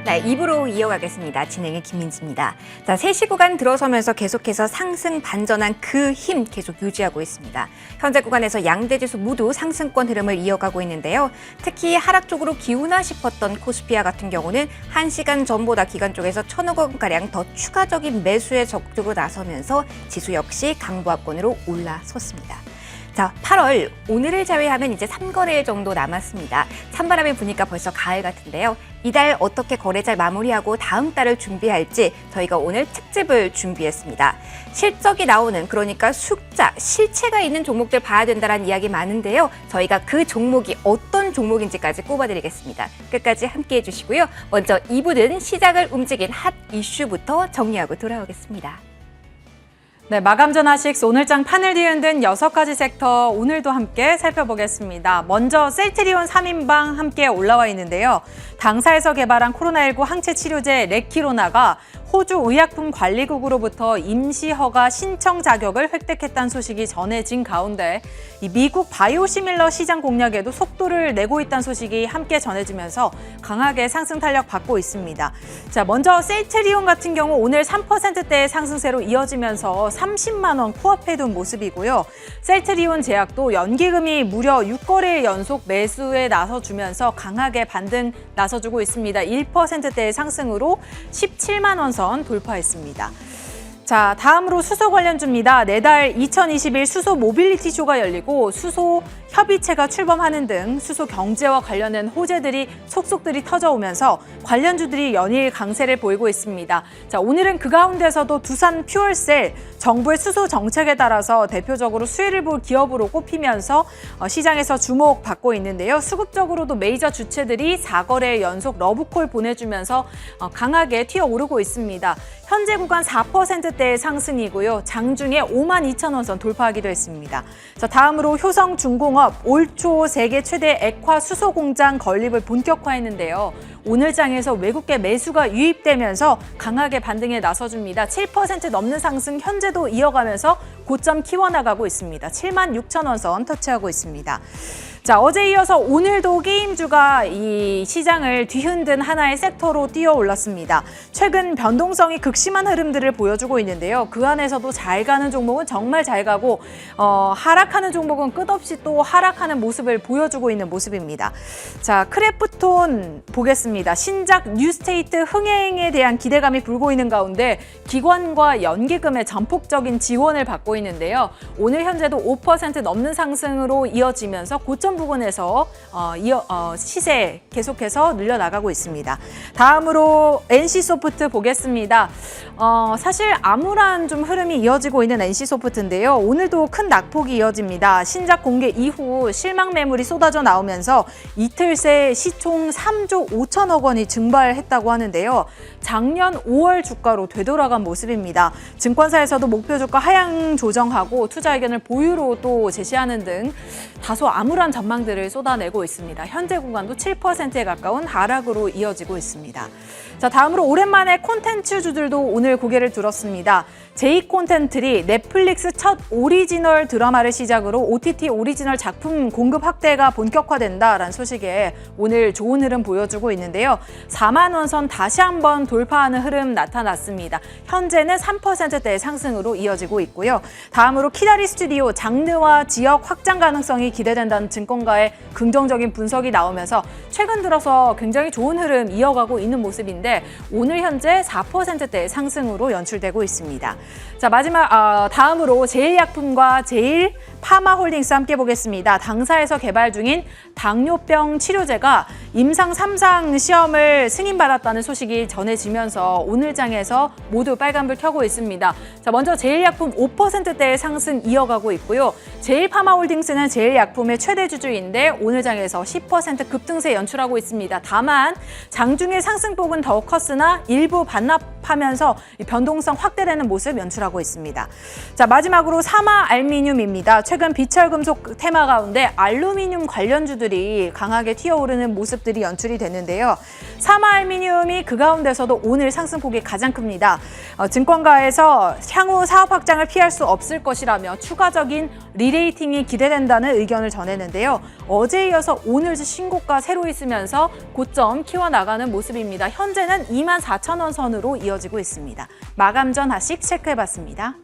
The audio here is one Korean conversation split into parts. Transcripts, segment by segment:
네, 2부로 이어가겠습니다. 진행의 김민지입니다. 자, 3시 구간 들어서면서 계속해서 상승 반전한 그 힘 계속 유지하고 있습니다. 현재 구간에서 양대 지수 모두 상승권 흐름을 이어가고 있는데요. 특히 하락 쪽으로 기우나 싶었던 코스피아 같은 경우는 1시간 전보다 기관 쪽에서 1,000억 원가량 더 추가적인 매수에 적극적으로 나서면서 지수 역시 강보합권으로 올라섰습니다. 자, 8월 오늘을 제외하면 이제 3거래일 정도 남았습니다. 찬바람이 부니까 벌써 가을 같은데요. 이달 어떻게 거래잘 마무리하고 다음 달을 준비할지 저희가 오늘 특집을 준비했습니다. 실적이 나오는, 그러니까 숫자, 실체가 있는 종목들 봐야 된다는 이야기 많은데요. 저희가 그 종목이 어떤 종목인지까지 꼽아드리겠습니다. 끝까지 함께해 주시고요. 먼저 2부는 시장을 움직인 핫 이슈부터 정리하고 돌아오겠습니다. 네, 마감전 하식스 오늘장 판을 뒤흔든 6가지 섹터 오늘도 함께 살펴보겠습니다. 먼저 셀트리온 3인방 함께 올라와 있는데요. 당사에서 개발한 코로나19 항체 치료제 레키로나가 호주 의약품관리국으로부터 임시 허가 신청 자격을 획득했다는 소식이 전해진 가운데 이 미국 바이오시밀러 시장 공략에도 속도를 내고 있다는 소식이 함께 전해지면서 강하게 상승 탄력 받고 있습니다. 자, 먼저 셀트리온 같은 경우 오늘 3%대의 상승세로 이어지면서 30만 원 코앞에 둔 모습이고요. 셀트리온 제약도 연기금이 무려 6거래일 연속 매수에 나서주면서 강하게 반등 나서주고 있습니다. 1%대의 상승으로 17만 원 선 돌파했습니다. 자, 다음으로 수소 관련주입니다. 내달 2021 수소 모빌리티 쇼가 열리고 수소 협의체가 출범하는 등 수소 경제와 관련된 호재들이 속속들이 터져오면서 관련주들이 연일 강세를 보이고 있습니다. 자, 오늘은 그 가운데서도 두산 퓨얼셀 정부의 수소 정책에 따라서 대표적으로 수혜를 볼 기업으로 꼽히면서 시장에서 주목받고 있는데요. 수급적으로도 메이저 주체들이 4거래일 연속 러브콜 보내주면서 강하게 튀어오르고 있습니다. 현재 구간 4%대의 상승이고요. 장중에 52,000원 선 돌파하기도 했습니다. 자, 다음으로 효성중공업 올 초 세계 최대 액화 수소 공장 건립을 본격화했는데요. 오늘 장에서 외국계 매수가 유입되면서 강하게 반등에 나서줍니다. 7% 넘는 상승 현재도 이어가면서 고점 키워나가고 있습니다. 76,000원 선 터치하고 있습니다. 자, 어제 이어서 오늘도 게임주가 이 시장을 뒤흔든 하나의 섹터로 뛰어 올랐습니다. 최근 변동성이 극심한 흐름들을 보여주고 있는데요. 그 안에서도 잘 가는 종목은 정말 잘 가고 하락하는 종목은 끝없이 또 하락하는 모습을 보여주고 있는 모습입니다. 자, 크래프톤 보겠습니다. 신작 뉴스테이트 흥행에 대한 기대감이 불고 있는 가운데 기관과 연기금의 전폭적인 지원을 받고 있는데요. 오늘 현재도 5% 넘는 상승으로 이어지면서 고점 부분에서 시세 계속해서 늘려나가고 있습니다. 다음으로 NC소프트 보겠습니다. 사실 암울한 좀 흐름이 이어지고 있는 NC소프트인데요. 오늘도 큰 낙폭이 이어집니다. 신작 공개 이후 실망 매물이 쏟아져 나오면서 이틀 새 시총 3조 5천억 원이 증발했다고 하는데요. 작년 5월 주가로 되돌아간 모습입니다. 증권사에서도 목표 주가 하향 조정하고 투자 의견을 보유로 또 제시하는 등 다소 암울한 전망들을 쏟아내고 있습니다. 현재 구간도 7%에 가까운 하락으로 이어지고 있습니다. 자, 다음으로 오랜만에 콘텐츠주들도 오늘 고개를 들었습니다. 제이콘텐트리 넷플릭스 첫 오리지널 드라마를 시작으로 OTT 오리지널 작품 공급 확대가 본격화된다라는 소식에 오늘 좋은 흐름 보여주고 있는데요. 4만 원 선 다시 한번 돌파하는 흐름 나타났습니다. 현재는 3%대의 상승으로 이어지고 있고요. 다음으로 키다리 스튜디오 장르와 지역 확장 가능성이 기대된다는 증권가의 긍정적인 분석이 나오면서 최근 들어서 굉장히 좋은 흐름 이어가고 있는 모습인데 오늘 현재 4%대의 상승으로 연출되고 있습니다. 자, 마지막 다음으로 제일약품과 제일파마홀딩스 함께 보겠습니다. 당사에서 개발 중인 당뇨병 치료제가 임상 3상 시험을 승인받았다는 소식이 전해지면서 오늘 장에서 모두 빨간불 켜고 있습니다. 자, 먼저 제일약품 5%대의 상승 이어가고 있고요. 제일파마홀딩스는 제일약품의 최대 주주인데 오늘 장에서 10% 급등세 연출하고 있습니다. 다만 장중의 상승폭은 더 컸으나 일부 반납하면서 변동성 확대되는 모습 연출하고 있습니다. 자, 마지막으로 사마알미늄입니다. 최근 비철금속 테마 가운데 알루미늄 관련주들이 강하게 튀어오르는 모습들이 연출이 됐는데요. 사마알미늄이 그 가운데서도 오늘 상승폭이 가장 큽니다. 증권가에서 향후 사업 확장을 피할 수 없을 것이라며 추가적인 리레이팅이 기대된다는 의견을 전했는데요. 있는데요. 어제에 이어서 오늘도 신고가 새로 있으면서 고점 키워나가는 모습입니다. 현재는 24,000원 선으로 이어지고 있습니다. 마감 전 하식 체크해봤습니다.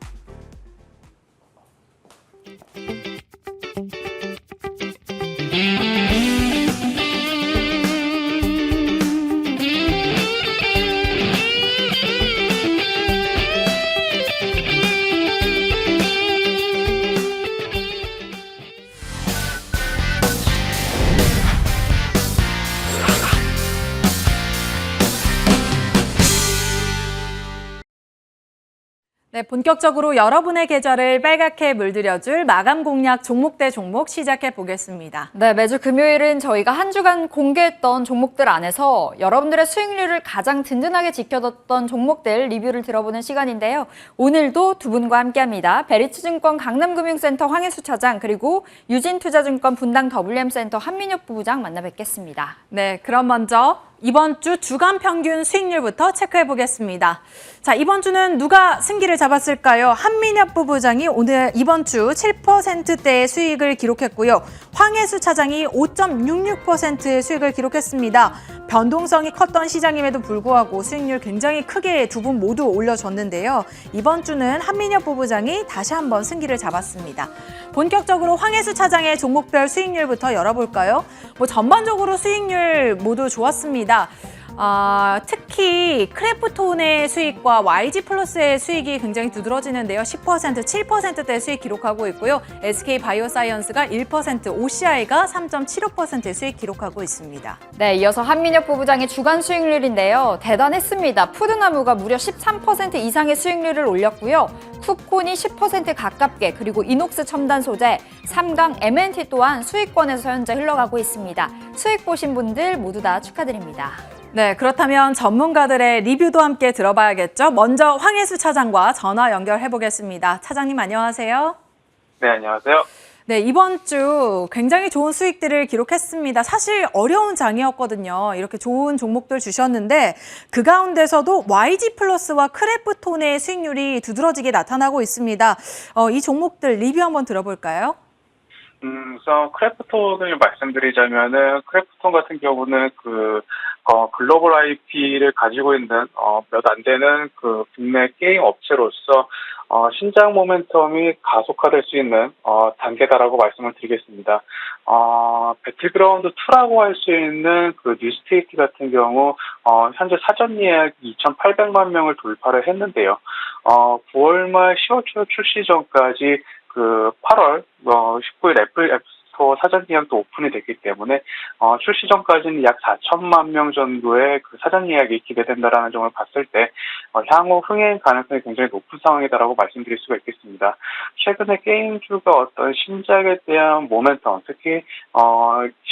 네, 본격적으로 여러분의 계좌를 빨갛게 물들여줄 마감 공략 종목 대 종목 시작해 보겠습니다. 네, 매주 금요일은 저희가 한 주간 공개했던 종목들 안에서 여러분들의 수익률을 가장 든든하게 지켜뒀던 종목들 리뷰를 들어보는 시간인데요. 오늘도 두 분과 함께합니다. 베리츠증권 강남금융센터 황혜수 차장 그리고 유진투자증권 분당 WM센터 한민혁 부부장 만나 뵙겠습니다. 네, 그럼 먼저 이번 주 주간 평균 수익률부터 체크해 보겠습니다. 자, 이번 주는 누가 승기를 잡았을까요? 한민혁 부부장이 이번 주 7%대의 수익을 기록했고요. 황혜수 차장이 5.66%의 수익을 기록했습니다. 변동성이 컸던 시장임에도 불구하고 수익률 굉장히 크게 두 분 모두 올려줬는데요. 이번 주는 한민혁 부부장이 다시 한번 승기를 잡았습니다. 본격적으로 황혜수 차장의 종목별 수익률부터 열어볼까요? 전반적으로 수익률 모두 좋았습니다. 특히 크래프톤의 수익과 YG 플러스의 수익이 굉장히 두드러지는데요. 10%, 7%대 수익 기록하고 있고요. SK 바이오사이언스가 1%, OCI가 3.75%의 수익 기록하고 있습니다. 네, 이어서 한민혁 부부장의 주간 수익률인데요. 대단했습니다. 푸드나무가 무려 13% 이상의 수익률을 올렸고요. 쿠콘이 10% 가깝게, 그리고 이녹스 첨단 소재, 삼강 MNT 또한 수익권에서 현재 흘러가고 있습니다. 수익 보신 분들 모두 다 축하드립니다. 네, 그렇다면 전문가들의 리뷰도 함께 들어봐야겠죠. 먼저 황혜수 차장과 전화 연결해 보겠습니다. 차장님 안녕하세요. 네, 안녕하세요. 네, 이번 주 굉장히 좋은 수익들을 기록했습니다. 사실 어려운 장이었거든요. 이렇게 좋은 종목들 주셨는데 그 가운데서도 YG 플러스와 크래프톤의 수익률이 두드러지게 나타나고 있습니다. 이 종목들 리뷰 한번 들어볼까요? 우선 크래프톤을 말씀드리자면은 크래프톤 같은 경우는 글로벌 IP를 가지고 있는 몇 안 되는 국내 게임 업체로서 신작 모멘텀이 가속화될 수 있는 단계다라고 말씀을 드리겠습니다. 배틀그라운드 2라고 할 수 있는 뉴스테이트 같은 경우 현재 사전 예약 2,800만 명을 돌파를 했는데요. 9월 말 10월 초 출시 전까지 8월 19일 애플 앱스토어 사전 예약도 오픈이 됐기 때문에 출시 전까지는 약 4천만 명 정도의 사전 예약이 기대된다라는 점을 봤을 때 향후 흥행 가능성이 굉장히 높은 상황이다라고 말씀드릴 수가 있겠습니다. 최근에 게임주가 어떤 신작에 대한 모멘텀, 특히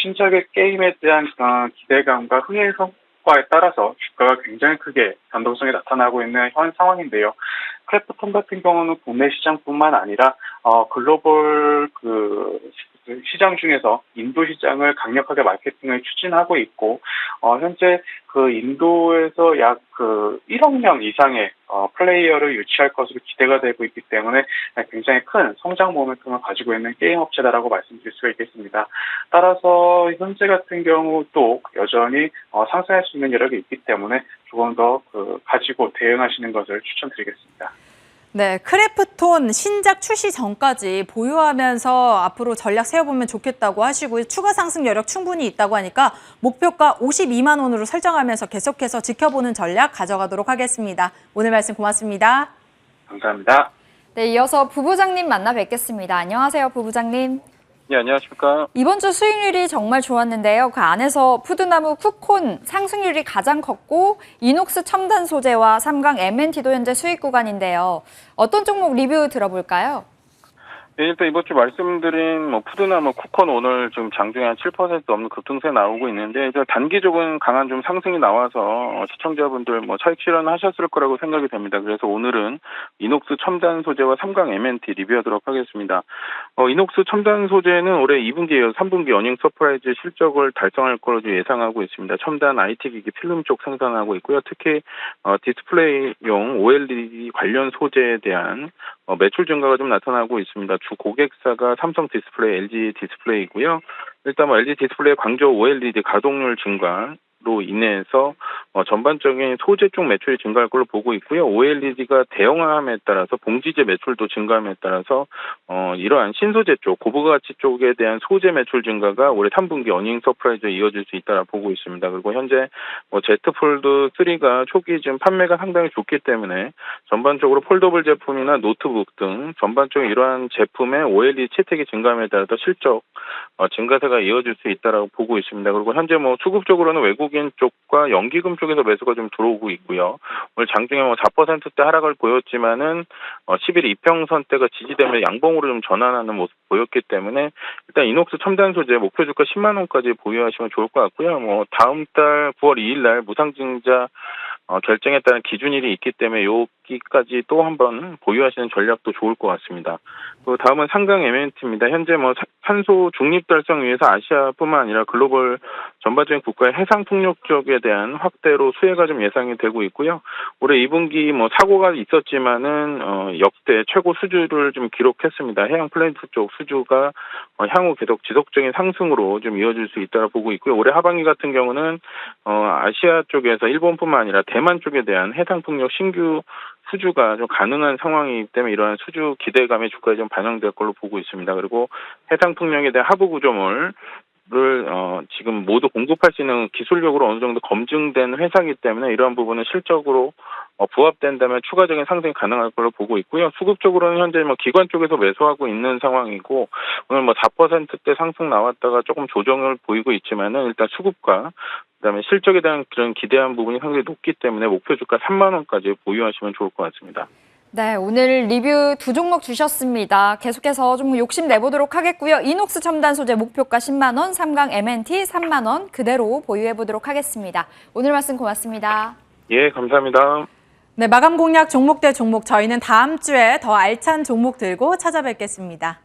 신작의 게임에 대한 기대감과 흥행 성과에 따라서 주가가 굉장히 크게 변동성이 나타나고 있는 현 상황인데요. 크래프톤 같은 경우는 국내 시장뿐만 아니라 글로벌 시장 중에서 인도 시장을 강력하게 마케팅을 추진하고 있고 현재 인도에서 약 1억 명 이상의 플레이어를 유치할 것으로 기대가 되고 있기 때문에 굉장히 큰 성장 모멘텀을 가지고 있는 게임 업체다라고 말씀드릴 수가 있겠습니다. 따라서 현재 같은 경우도 여전히 상승할 수 있는 여력이 있기 때문에 조금 더 가지고 대응하시는 것을 추천드리겠습니다. 네, 크래프톤 신작 출시 전까지 보유하면서 앞으로 전략 세워보면 좋겠다고 하시고 추가 상승 여력 충분히 있다고 하니까 목표가 52만 원으로 설정하면서 계속해서 지켜보는 전략 가져가도록 하겠습니다. 오늘 말씀 고맙습니다. 감사합니다. 네, 이어서 부부장님 만나 뵙겠습니다. 안녕하세요, 부부장님. 네, 안녕하십니까. 이번 주 수익률이 정말 좋았는데요. 그 안에서 푸드나무 쿠콘 상승률이 가장 컸고 이녹스 첨단 소재와 삼강 MNT도 현재 수익 구간인데요. 어떤 종목 리뷰 들어볼까요? 네, 일단 이번 주 말씀드린 푸드나무 쿠콘 오늘 좀 장중에 한 7% 넘는 급등세 나오고 있는데 단기적인 강한 좀 상승이 나와서 시청자분들 차익 실현하셨을 거라고 생각이 됩니다. 그래서 오늘은 이녹스 첨단 소재와 삼강 MNT 리뷰하도록 하겠습니다. 이녹스 첨단 소재는 올해 2분기에 3분기 어닝 서프라이즈 실적을 달성할 걸로 예상하고 있습니다. 첨단 IT 기기 필름 쪽 생산하고 있고요. 특히 디스플레이용 OLED 관련 소재에 대한 매출 증가가 좀 나타나고 있습니다. 주 고객사가 삼성 디스플레이, LG 디스플레이고요. 일단 LG 디스플레이 광저 OLED 가동률 증가로 인해서 전반적인 소재 쪽 매출이 증가할 걸로 보고 있고요. OLED가 대형화함에 따라서 봉지재 매출도 증가함에 따라서 이러한 신소재 쪽, 고부가치 쪽에 대한 소재 매출 증가가 올해 3분기 어닝 서프라이즈에 이어질 수 있다라 보고 있습니다. 그리고 현재 Z 폴드 3가 초기 지금 판매가 상당히 좋기 때문에 전반적으로 폴더블 제품이나 노트북 등 전반적인 이러한 제품의 OLED 채택이 증가함에 따라서 실적 증가세가 이어질 수 있다라고 보고 있습니다. 그리고 현재 수급적으로는 외국인 쪽과 연기금 쪽에서 매수가 좀 들어오고 있고요. 오늘 장중에 4%대 하락을 보였지만은 10일 이평선대가 지지되면 양봉으로 좀 전환하는 모습 보였기 때문에 일단 이녹스 첨단 소재 목표 주가 10만 원까지 보유하시면 좋을 것 같고요. 다음 달 9월 2일 날 무상증자 결정에 따른 기준일이 있기 때문에 여기까지 또 한번 보유하시는 전략도 좋을 것 같습니다. 그 다음은 상강 M&T입니다. 현재 탄소 중립 달성 위해서 아시아뿐만 아니라 글로벌 전반적인 국가의 해상 풍력 쪽에 대한 확대로 수혜가 좀 예상이 되고 있고요. 올해 2분기 사고가 있었지만은 역대 최고 수주를 좀 기록했습니다. 해양 플랜트 쪽 수주가 향후 계속 지속적인 상승으로 좀 이어질 수 있다고 보고 있고요. 올해 하반기 같은 경우는 아시아 쪽에서 일본뿐만 아니라 대만 쪽에 대한 해상 풍력 신규 수주가 좀 가능한 상황이기 때문에 이러한 수주 기대감의 주가에 좀 반영될 걸로 보고 있습니다. 그리고 해상 풍력에 대한 하부 구조물을 지금 모두 공급할 수 있는 기술력으로 어느 정도 검증된 회사이기 때문에 이러한 부분은 실적으로 부합된다면 추가적인 상승이 가능할 걸로 보고 있고요. 수급적으로는 현재 기관 쪽에서 매수하고 있는 상황이고 오늘 4%대 상승 나왔다가 조금 조정을 보이고 있지만은 일단 수급과 그다음에 실적에 대한 그런 기대한 부분이 상당히 높기 때문에 목표 주가 3만 원까지 보유하시면 좋을 것 같습니다. 네, 오늘 리뷰 두 종목 주셨습니다. 계속해서 좀 욕심 내보도록 하겠고요. 이녹스 첨단 소재 목표가 10만 원, 삼강 M&T 3만 원 그대로 보유해 보도록 하겠습니다. 오늘 말씀 고맙습니다. 예, 감사합니다. 네, 마감 공략 종목 대 종목 저희는 다음 주에 더 알찬 종목 들고 찾아뵙겠습니다.